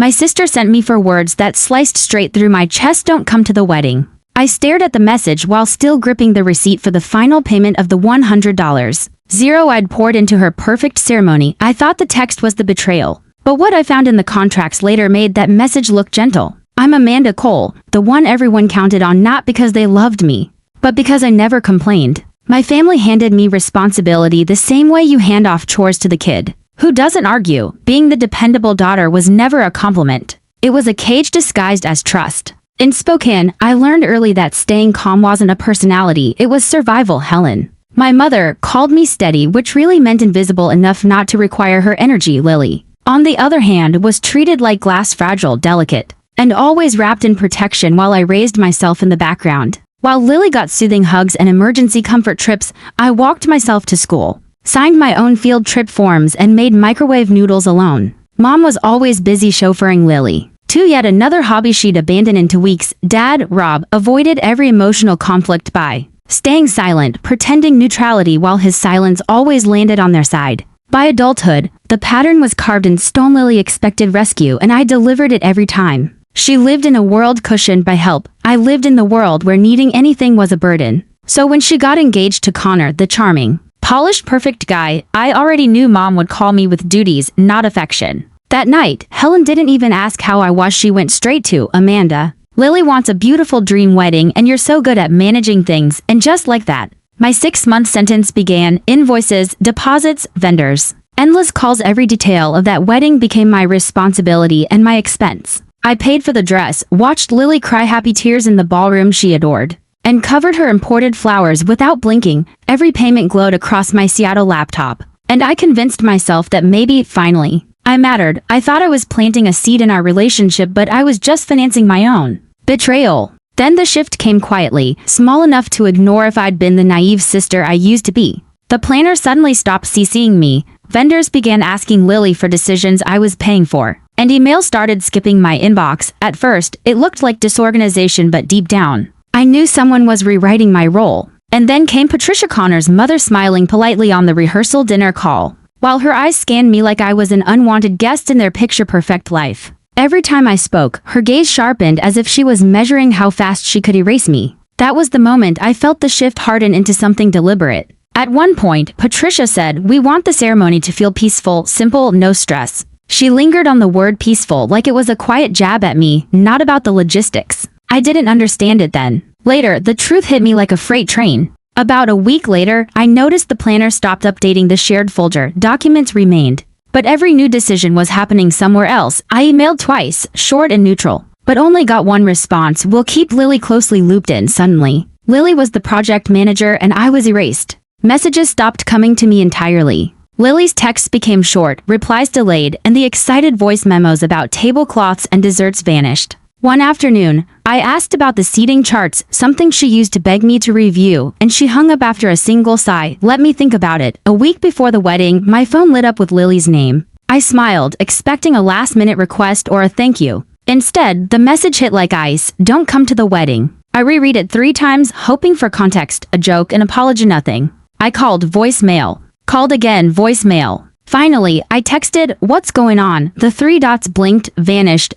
My sister sent me for words that sliced straight through my chest. Don't come to the wedding. I stared at the message while still gripping the receipt for the final payment of the $100. I'd poured into her perfect ceremony. I thought the text was the betrayal. But what I found in the contracts later made that message look gentle. I'm Amanda Cole, the one everyone counted on, not because they loved me, but because I never complained. My family handed me responsibility the same way you hand off chores to the kid who doesn't argue. Being the dependable daughter was never a compliment. It was a cage disguised as trust. In Spokane, I learned early that staying calm wasn't a personality, it was survival. Helen, my mother, called me steady, which really meant invisible enough not to require her energy. Lily, on the other hand, was treated like glass, fragile, delicate, and always wrapped in protection while I raised myself in the background. While Lily got soothing hugs and emergency comfort trips, I walked myself to school, signed my own field trip forms, and made microwave noodles alone. Mom was always busy chauffeuring Lily to yet another hobby she'd abandoned in 2 weeks. Dad, Rob, avoided every emotional conflict by staying silent, pretending neutrality while his silence always landed on their side. By adulthood, the pattern was carved in stone. Lily expected rescue, and I delivered it every time. She lived in a world cushioned by help. I lived in the world where needing anything was a burden. So when she got engaged to Connor, the charming, polished, perfect guy, I already knew Mom would call me with duties, not affection. That night, Helen didn't even ask how I was. She went straight to, Amanda, Lily wants a beautiful dream wedding and you're so good at managing things. And just like that, my 6-month sentence began. Invoices, deposits, vendors. Endless calls. Every detail of that wedding became my responsibility and my expense. I paid for the dress, watched Lily cry happy tears in the ballroom she adored, and covered her imported flowers without blinking. Every payment glowed across my Seattle laptop, and I convinced myself that maybe, finally, I mattered. I thought I was planting a seed in our relationship, but I was just financing my own betrayal. Then the shift came quietly, small enough to ignore if I'd been the naive sister I used to be. The planner suddenly stopped CCing me, vendors began asking Lily for decisions I was paying for, and emails started skipping my inbox. At first, it looked like disorganization, but deep down, I knew someone was rewriting my role. And then came Patricia Connor's mother, smiling politely on the rehearsal dinner call, while her eyes scanned me like I was an unwanted guest in their picture-perfect life. Every time I spoke, her gaze sharpened as if she was measuring how fast she could erase me. That was the moment I felt the shift harden into something deliberate. At one point, Patricia said, "We want the ceremony to feel peaceful, simple, no stress." She lingered on the word peaceful like it was a quiet jab at me, not about the logistics. I didn't understand it then. Later, the truth hit me like a freight train. About a week later, I noticed the planner stopped updating the shared folder. Documents remained, but every new decision was happening somewhere else. I emailed twice, short and neutral, but only got one response: "We'll keep Lily closely looped in." Suddenly, Lily was the project manager and I was erased. Messages stopped coming to me entirely. Lily's texts became short, replies delayed, and the excited voice memos about tablecloths and desserts vanished. One afternoon, I asked about the seating charts, something she used to beg me to review, and she hung up after a single sigh. "Let me think about it." A week before the wedding, my phone lit up with Lily's name. I smiled, expecting a last-minute request or a thank you. Instead, the message hit like ice: "Don't come to the wedding." I reread it 3 times, hoping for context, a joke, an apology. Nothing. I called, voicemail. Called again, voicemail. Finally, I texted, "What's going on?" The 3 dots blinked, vanished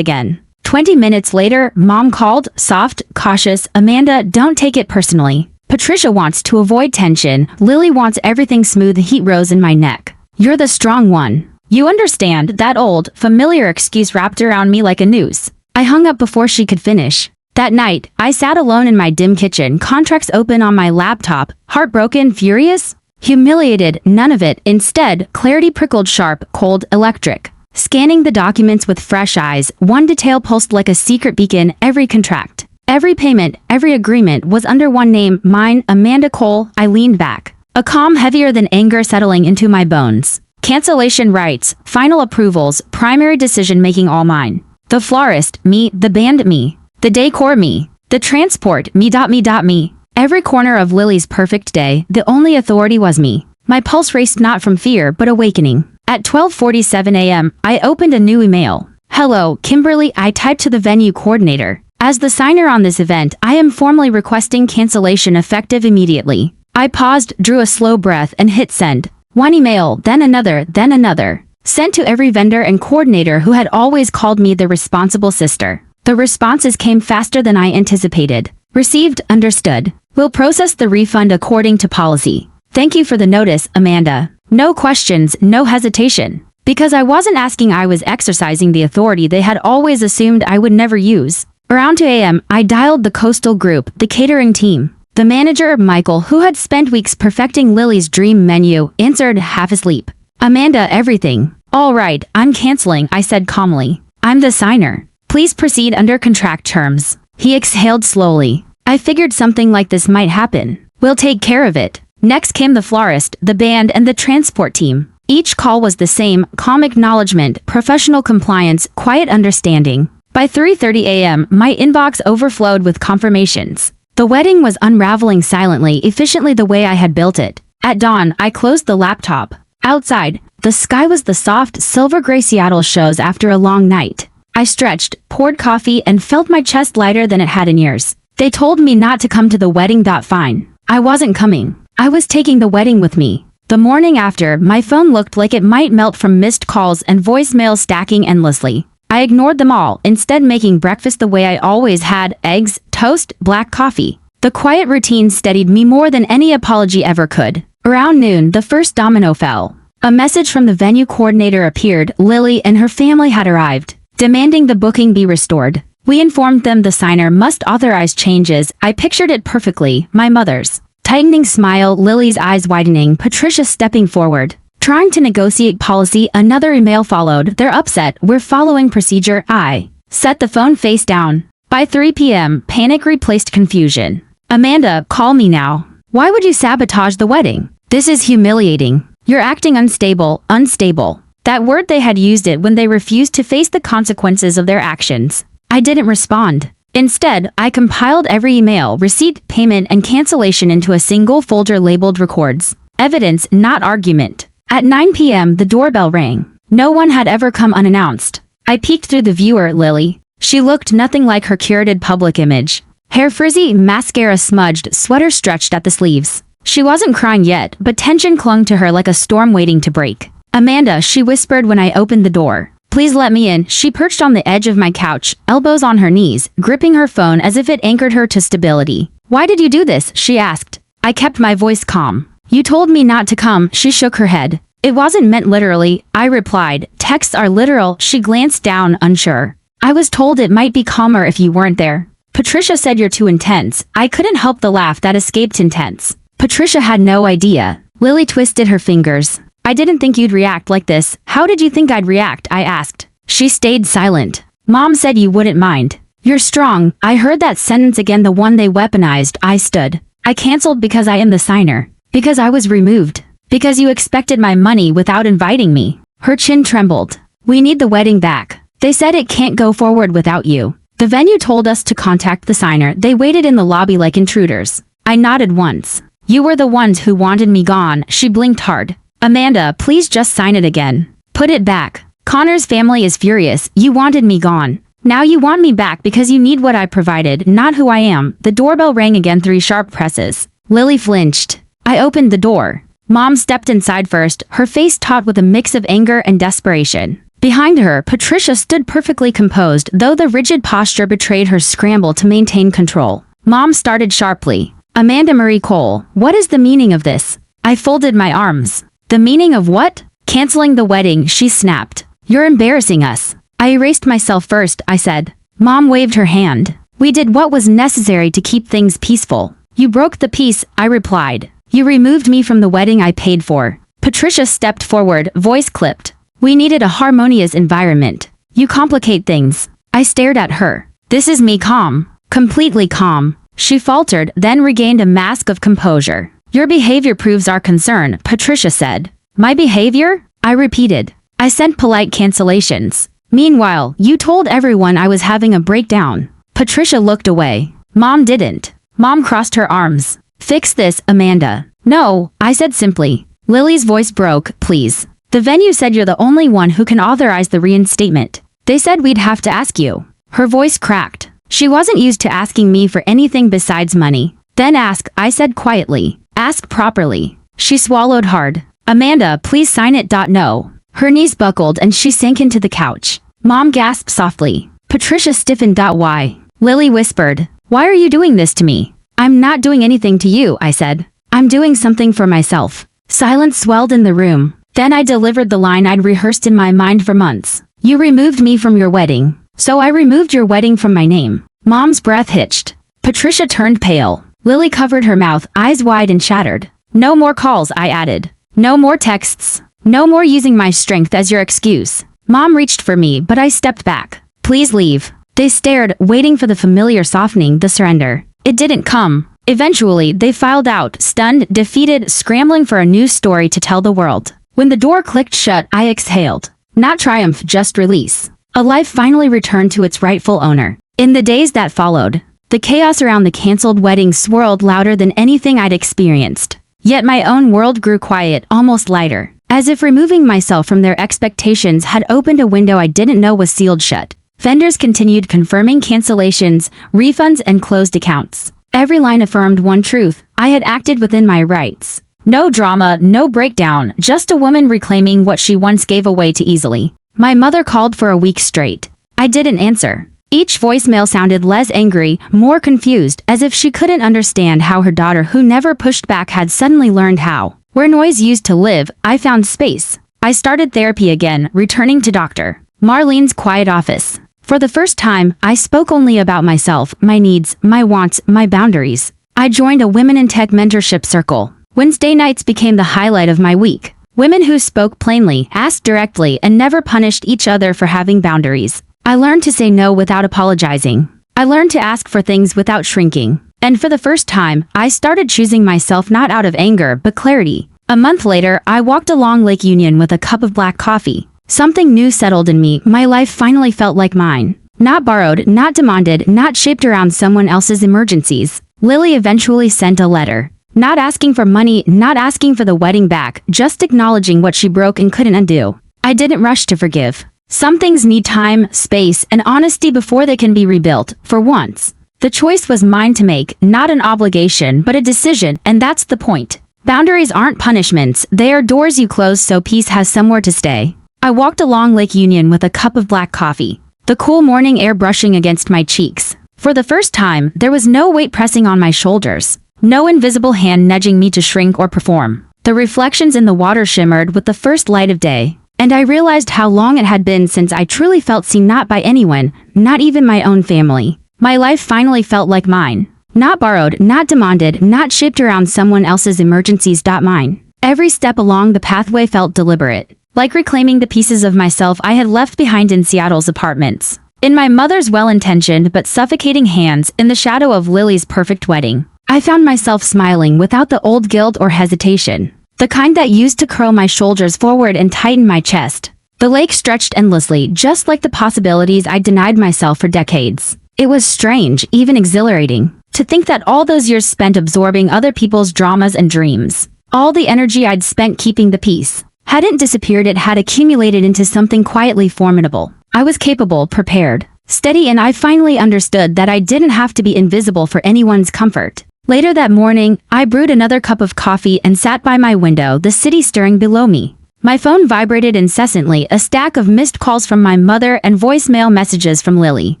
again. 20 minutes later, Mom called, soft, cautious, "Amanda, don't take it personally. Patricia wants to avoid tension. Lily wants everything smooth." Heat rose in my neck. "You're the strong one. You understand." That old, familiar excuse wrapped around me like a noose. I hung up before she could finish. That night, I sat alone in my dim kitchen, contracts open on my laptop, heartbroken, furious, humiliated. None of it. Instead, clarity prickled sharp, cold, electric. Scanning the documents with fresh eyes, one detail pulsed like a secret beacon. Every contract, every payment, every agreement was under one name, mine, Amanda Cole. I leaned back, a calm heavier than anger settling into my bones. Cancellation rights, final approvals, primary decision-making all mine. The florist, me. The band, me. The decor, me. The transport, me. Every corner of Lily's perfect day, the only authority was me. My pulse raced not from fear but awakening. At 12:47 a.m., I opened a new email. "Hello, Kimberly," I typed to the venue coordinator. "As the signer on this event, I am formally requesting cancellation effective immediately." I paused, drew a slow breath, and hit send. One email, then another, then another. Sent to every vendor and coordinator who had always called me the responsible sister. The responses came faster than I anticipated. Received, understood. Will process the refund according to policy. Thank you for the notice, Amanda. No questions, no hesitation. Because I wasn't asking, I was exercising the authority they had always assumed I would never use. Around 2 a.m., I dialed the Coastal Group, the catering team. The manager, Michael, who had spent weeks perfecting Lily's dream menu, answered half asleep. Amanda, everything. All right, I'm canceling, I said calmly. I'm the signer. Please proceed under contract terms. He exhaled slowly. I figured something like this might happen. We'll take care of it. Next came the florist, the band, and the transport team. Each call was the same: calm acknowledgement, professional compliance, quiet understanding. By 3:30 a.m., my inbox overflowed with confirmations. The wedding was unraveling silently, efficiently the way I had built it. At dawn, I closed the laptop. Outside, the sky was the soft, silver-gray Seattle shows after a long night. I stretched, poured coffee, and felt my chest lighter than it had in years. They told me not to come to the wedding. Fine. I wasn't coming. I was taking the wedding with me. The morning after, my phone looked like it might melt from missed calls and voicemails stacking endlessly. I ignored them all, instead making breakfast the way I always had: eggs, toast, black coffee. The quiet routine steadied me more than any apology ever could. Around noon, the first domino fell. A message from the venue coordinator appeared. Lily and her family had arrived, demanding the booking be restored. We informed them the signer must authorize changes. I pictured it perfectly, my mother's tightening smile, Lily's eyes widening, Patricia stepping forward, trying to negotiate policy. Another email followed. They're upset. We're following procedure. I set the phone face down. By 3 p.m., panic replaced confusion. Amanda, call me now. Why would you sabotage the wedding? This is humiliating. You're acting unstable. Unstable. That word, they had used it when they refused to face the consequences of their actions. I didn't respond. Instead, I compiled every email, receipt, payment, and cancellation into a single folder labeled records. Evidence, not argument. At 9 p.m., the doorbell rang. No one had ever come unannounced. I peeked through the viewer. Lily. She looked nothing like her curated public image. Hair frizzy, mascara smudged, sweater stretched at the sleeves. She wasn't crying yet, but tension clung to her like a storm waiting to break. Amanda, she whispered when I opened the door. Please let me in. She perched on the edge of my couch, elbows on her knees, gripping her phone as if it anchored her to stability. Why did you do this? She asked. I kept my voice calm. You told me not to come. She shook her head. It wasn't meant literally, I replied. Texts are literal. She glanced down, unsure. I was told it might be calmer if you weren't there. Patricia said you're too intense. I couldn't help the laugh that escaped intense. Patricia had no idea. Lily twisted her fingers. I didn't think you'd react like this. How did you think I'd react? I asked. She stayed silent. Mom said you wouldn't mind. You're strong. I heard that sentence again, the one they weaponized. I stood. I canceled because I am the signer. Because I was removed. Because you expected my money without inviting me. Her chin trembled. We need the wedding back. They said it can't go forward without you. The venue told us to contact the signer. They waited in the lobby like intruders. I nodded once. You were the ones who wanted me gone. She blinked hard. Amanda, please just sign it again. Put it back. Connor's family is furious. You wanted me gone. Now you want me back because you need what I provided, not who I am. The doorbell rang again, 3 sharp presses. Lily flinched. I opened the door. Mom stepped inside first, her face taut with a mix of anger and desperation. Behind her, Patricia stood perfectly composed, though the rigid posture betrayed her scramble to maintain control. Mom started sharply. Amanda Marie Cole, what is the meaning of this? I folded my arms. The meaning of what? Canceling the wedding, she snapped. You're embarrassing us. I erased myself first, I said. Mom waved her hand. We did what was necessary to keep things peaceful. You broke the peace, I replied. You removed me from the wedding I paid for. Patricia stepped forward, voice clipped. We needed a harmonious environment. You complicate things. I stared at her. This is me calm. Completely calm. She faltered, then regained a mask of composure. Your behavior proves our concern, Patricia said. My behavior? I repeated. I sent polite cancellations. Meanwhile, you told everyone I was having a breakdown. Patricia looked away. Mom didn't. Mom crossed her arms. Fix this, Amanda. No, I said simply. Lily's voice broke, please. The venue said you're the only one who can authorize the reinstatement. They said we'd have to ask you. Her voice cracked. She wasn't used to asking me for anything besides money. Then ask, I said quietly. Ask properly. She swallowed hard. Amanda, please sign it. No. Her knees buckled and she sank into the couch. Mom gasped softly. Patricia stiffened. Why? Lily whispered. Why are you doing this to me? I'm not doing anything to you, I said. I'm doing something for myself. Silence swelled in the room. Then I delivered the line I'd rehearsed in my mind for months. You removed me from your wedding. So I removed your wedding from my name. Mom's breath hitched. Patricia turned pale. Lily covered her mouth, eyes wide and shattered. No more calls, I added. No more texts. No more using my strength as your excuse. Mom reached for me, but I stepped back. Please leave. They stared, waiting for the familiar softening, the surrender. It didn't come. Eventually, they filed out, stunned, defeated, scrambling for a new story to tell the world. When the door clicked shut, I exhaled. Not triumph, just release. A life finally returned to its rightful owner. In the days that followed, the chaos around the canceled wedding swirled louder than anything I'd experienced. Yet my own world grew quiet, almost lighter, as if removing myself from their expectations had opened a window I didn't know was sealed shut. Vendors continued confirming cancellations, refunds, and closed accounts. Every line affirmed one truth: I had acted within my rights. No drama, no breakdown, just a woman reclaiming what she once gave away too easily. My mother called for a week straight. I didn't answer. Each voicemail sounded less angry, more confused, as if she couldn't understand how her daughter, who never pushed back, had suddenly learned how. Where noise used to live, I found space. I started therapy again, returning to Dr. Marlene's quiet office. For the first time, I spoke only about myself, my needs, my wants, my boundaries. I joined a women in tech mentorship circle. Wednesday nights became the highlight of my week. Women who spoke plainly, asked directly, and never punished each other for having boundaries. I learned to say no without apologizing. I learned to ask for things without shrinking. And for the first time, I started choosing myself not out of anger, but clarity. A month later, I walked along Lake Union with a cup of black coffee. Something new settled in me. My life finally felt like mine. Not borrowed, not demanded, not shaped around someone else's emergencies. Lily eventually sent a letter. Not asking for money, not asking for the wedding back, just acknowledging what she broke and couldn't undo. I didn't rush to forgive. Some things need time, space, and honesty before they can be rebuilt. For once, the choice was mine to make, not an obligation, but a decision, and that's the point. Boundaries aren't punishments, they are doors you close so peace has somewhere to stay. I walked along Lake Union with a cup of black coffee, the cool morning air brushing against my cheeks. For the first time, there was no weight pressing on my shoulders, no invisible hand nudging me to shrink or perform. The reflections in the water shimmered with the first light of day, and I realized how long it had been since I truly felt seen, not by anyone, not even my own family. My life finally felt like mine. Not borrowed, not demanded, not shaped around someone else's emergencies. Mine. Every step along the pathway felt deliberate. Like reclaiming the pieces of myself I had left behind in Seattle's apartments. In my mother's well-intentioned but suffocating hands, in the shadow of Lily's perfect wedding, I found myself smiling without the old guilt or hesitation. The kind that used to curl my shoulders forward and tighten my chest. The lake stretched endlessly, just like the possibilities I'd denied myself for decades. It was strange, even exhilarating, to think that all those years spent absorbing other people's dramas and dreams, all the energy I'd spent keeping the peace, hadn't disappeared. It had accumulated into something quietly formidable. I was capable, prepared, steady, and I finally understood that I didn't have to be invisible for anyone's comfort. Later that morning, I brewed another cup of coffee and sat by my window, the city stirring below me. My phone vibrated incessantly, a stack of missed calls from my mother and voicemail messages from Lily.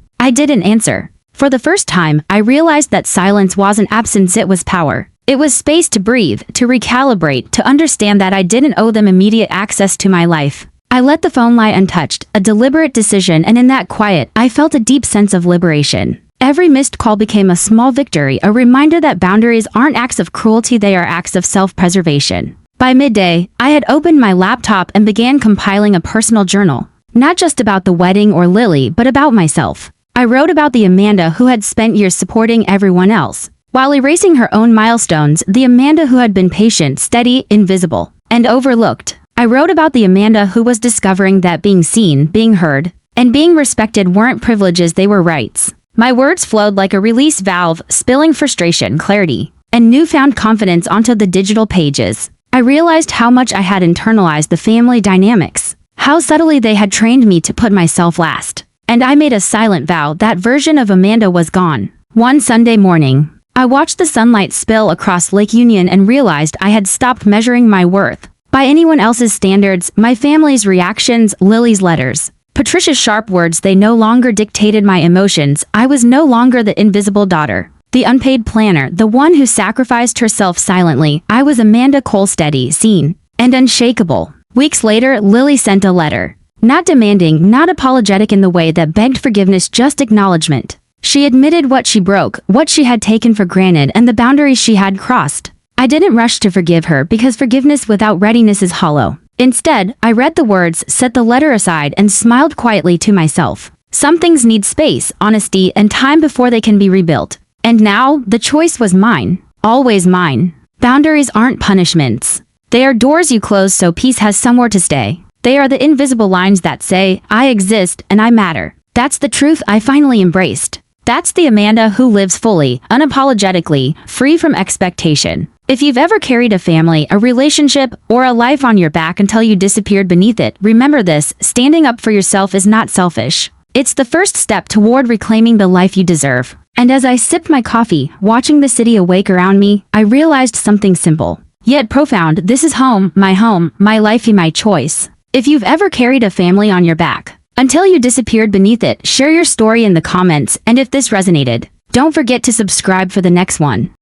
I didn't answer. For the first time, I realized that silence wasn't absence, it was power. It was space to breathe, to recalibrate, to understand that I didn't owe them immediate access to my life. I let the phone lie untouched, a deliberate decision, and in that quiet, I felt a deep sense of liberation. Every missed call became a small victory, a reminder that boundaries aren't acts of cruelty, they are acts of self-preservation. By midday, I had opened my laptop and began compiling a personal journal. Not just about the wedding or Lily, but about myself. I wrote about the Amanda who had spent years supporting everyone else, while erasing her own milestones, the Amanda who had been patient, steady, invisible, and overlooked. I wrote about the Amanda who was discovering that being seen, being heard, and being respected weren't privileges, they were rights. My words flowed like a release valve, spilling frustration, clarity, and newfound confidence onto the digital pages. I realized how much I had internalized the family dynamics, how subtly they had trained me to put myself last. And I made a silent vow that version of Amanda was gone. One Sunday morning, I watched the sunlight spill across Lake Union and realized I had stopped measuring my worth By anyone else's standards, my family's reactions, Lily's letters, Patricia's sharp words, they no longer dictated my emotions. I was no longer the invisible daughter, the unpaid planner, the one who sacrificed herself silently. I was Amanda Cole, steady, seen, and unshakable. Weeks later, Lily sent a letter. Not demanding, not apologetic in the way that begged forgiveness, just acknowledgement. She admitted what she broke, what she had taken for granted, and the boundaries she had crossed. I didn't rush to forgive her because forgiveness without readiness is hollow. Instead, I read the words, set the letter aside, and smiled quietly to myself. Some things need space, honesty, and time before they can be rebuilt. And now, the choice was mine. Always mine. Boundaries aren't punishments. They are doors you close so peace has somewhere to stay. They are the invisible lines that say, I exist and I matter. That's the truth I finally embraced. That's the Amanda who lives fully, unapologetically, free from expectation. If you've ever carried a family, a relationship, or a life on your back until you disappeared beneath it, remember this: standing up for yourself is not selfish. It's the first step toward reclaiming the life you deserve. And as I sipped my coffee, watching the city awake around me, I realized something simple, yet profound. This is home, my life, my choice. If you've ever carried a family on your back until you disappeared beneath it, share your story in the comments, and if this resonated, don't forget to subscribe for the next one.